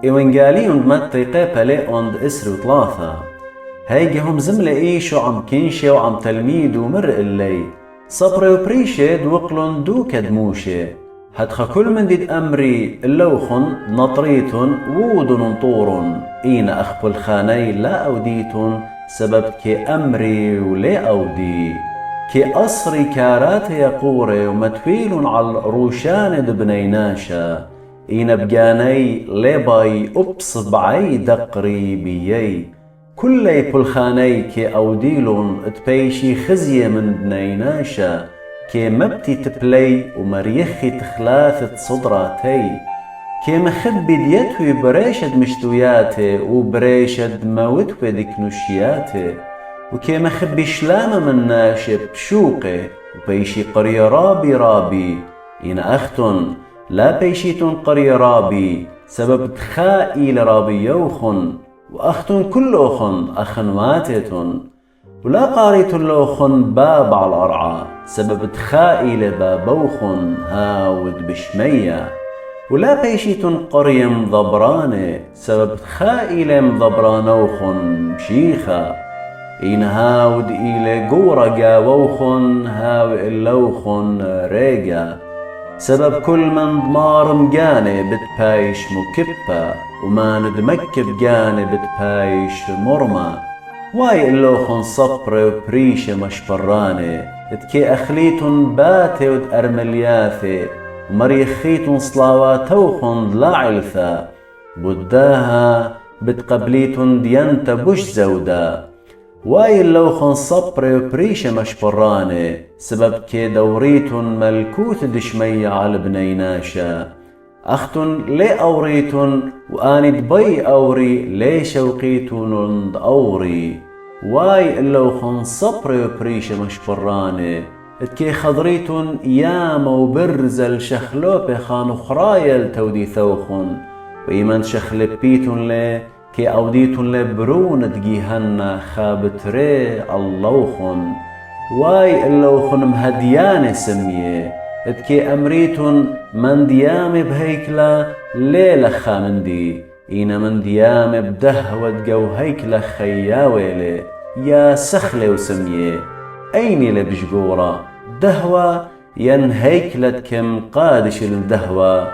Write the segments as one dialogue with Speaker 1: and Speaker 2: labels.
Speaker 1: إيوانجاليون دمتقى بالي أوند إسر وثلاثة هيجهم زملة إيشو عم كينشي وعم تلميد ومر اللي صبر وبريشة دوقلن دو كدموشة هدخ كل من ديد أمري اللوخن نطريتن وودن طورن إين أخب الخاني لا أوديتن سبب كي أمري ولا أودي كي أصري كارات يقوري ومتويل على روشان دبنيناشا إين بجاني لباي أبصد بعي دقري بيي كلي بلخاني كي أوديلون تبيشي خزية من بنيناشا كي مبتي تبلي ومريخي تخلاثة صدراتي كي مخبي ديتوي بريشد مشتوياتي وبريشد موتوي ديكنوشياتي وكي مخبي شلامة من ناشب شوقي وبيشي قرية رابي إن أختن لا بيشيتن قرية رابي سبب تخائي لرابي يوخن وأختن كلوخن أخنواتتن ولا قاريت اللوخن باب على الأرعى سبب تخائي لبابوخن هاود بشمية ولا بيشيتن قرية مضبرانة سبب تخائي لمضبرانوخن بشيخة إن هاود إلى قورة جاووخن هاو اللوخن ريجا سبب كل من ضمار مجاني بتبايش مكبة وما ندمكب جاني بتبايش مرمى واي اللوخن صبر وبريشة مشبراني اتكي أخليتن باتي ود أرملياثي ومريخيتن صلاواتوخن لا علثا بداها بتقبليتن ديانتا بش زودا واي اللوخن صبر وبريشة مشبراني سبب كي دوريتن ملكوت دشمية على بنيناشا أختن لي أوريتن وآني دبي أوري لي شوقيتن أوري واي اللوخن صبر وبريشة مشبراني اتكي خضريتن ياما وبرزل شخلوبي خانو خرايل تودي ثوخن وإيمان شخلبيتن لي كي أوديتن لبرون تجيهن خابتري اللوخن واي اللوخن مهديان سميه اتكي أمريتن من ديام بهيكلا ليلة خامندي إين من ديام بدهوة جو هيكلا خياويلي يا سخلي وسميه أيني لبجقورة دهوة ين هيكلة كم قادش الدهوة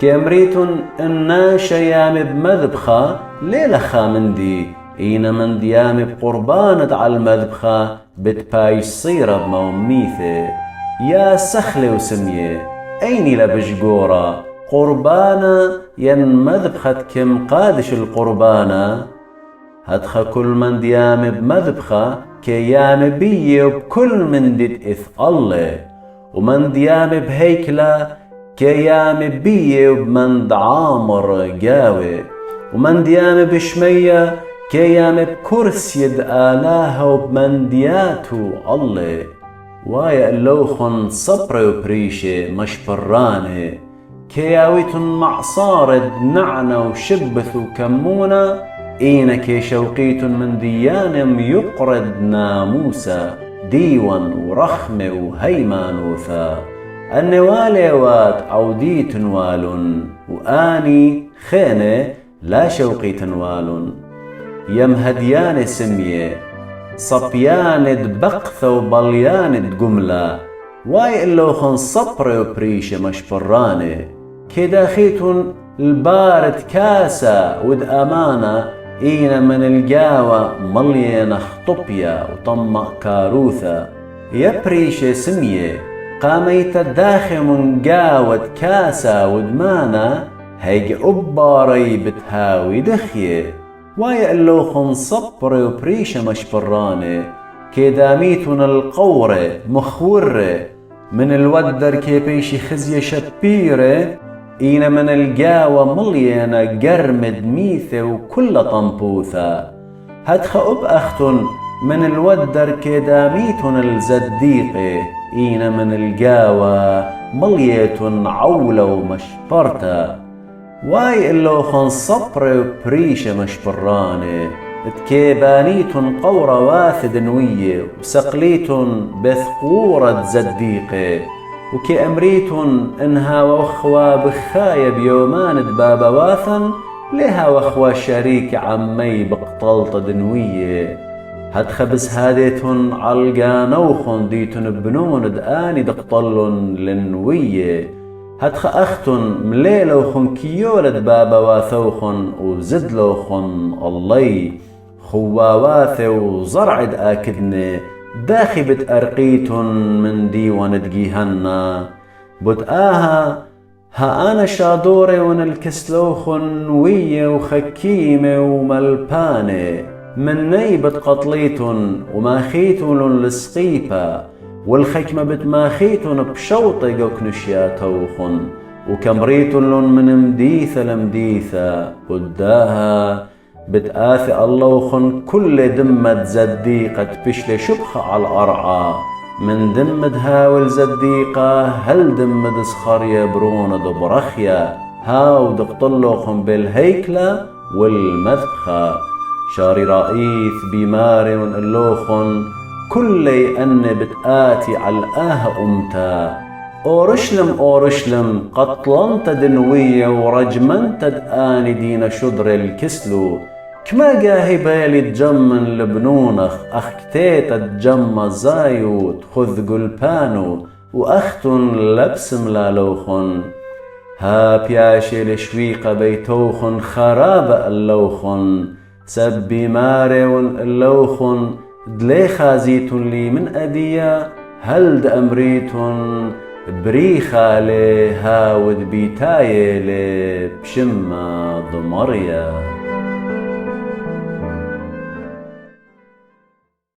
Speaker 1: كامريتن إنا شيام بمذبخة ليلة خامندي إين من ديام بقربانة على المذبخة بتبايش صيرة بموميثي يا سخلي وسميه أيني لبجقورة قربانة ين مذبخة كم قادش القربانة هدخ كل من ديام بمذبخة كي يام بي وبكل من ديد إثقالي ومن ديام بهيكلة كي يام بي وبمن دعامر جاوي ومن ديام بشمية كي يام بكرسي آلاها وبمن دياتو الله وايا اللوخن صبر وبريشة مشبراني كياويتن معصارد نعنى وشبث وكمونة إينا كي شوقيتن من ديانم يقرد ناموسا ديوان ورخمة وهيمانوثا النوالي وات عوديتن والن وآني خينة لا شوقيتن والن يمهديان سميه صبياند بقثة وبلياند جملة واي اللوخن صبر وبريشة مشبراني كداخيتن البارد كاسة ود أمانة إينا من الجاوة مليانة خطبية وطمق كاروثة يا بريشة سمية قاميت الداخل من جاوة كاسة ودمانة هيج أباري بتهاوي دخيه واي اللوخن صبر وبريشة مشبراني كداميتن القورة مخورة من الودر كي بيشي خزية شبيرة إينا من الجاوة مليانة جرمد ميثة وكل طنبوثة هدخ أختن من الودر كداميتن الزديقة إينا من الجاوة مليتن عولة ومشبرتة واي اللوخن صبر وبريشة مشبراني تكيبانيتن قورة واثد نوية وسقليتن بثقورة زديقة وكي أمريتن إنها وأخوة بخاية بيومان دبابا واثن لها وخوى شريك عمي بقطلت دنوية هاد خبز هاديتن عالقانوخن ديتن بنون دآني دقطلن لنوية هاد أختن مليلوخن كيولد بابا واثوخن وزدلوخن الله خواواثي وزرعد آكدني داخي بتأرقيتن من ديوان دقيهنا بتآها ها أنا شادوري ونالكسلوخن وية وخكيمة وملبانة مني بتقطليتن وماخيتن لسقيبة والخكمة بتماخيتن بشوطي قوكنشياتوخن وكمريتن من مديثة لمديثة قداها بتآثي اللوخن كل دمة زديقة بشلي شبخة على الأرعى من دمد هاول زديقة هل دمد سخرية برونة دبرخية هاو دقطلوخن بالهيكلة والمذبخة شاري رئيث بماري ونقلوخن كلي أن بتآتي على الآه أمتا أورشلم قطلنت دنوية ورجمنت دآني دين شدر الكسلو كما جاهي بالي تجمن لبنونخ أخ كتيت تجمى زايوت خذ قلبانو وأختن لبس ملالوخن ها بياشي لشويقة بيتوخن خراب اللوخن سبي ماريون اللوخن دلي خازيتن لي من أدية هل دأمريتن بريخة لي هاود بيتاية لي بشمة ضمرية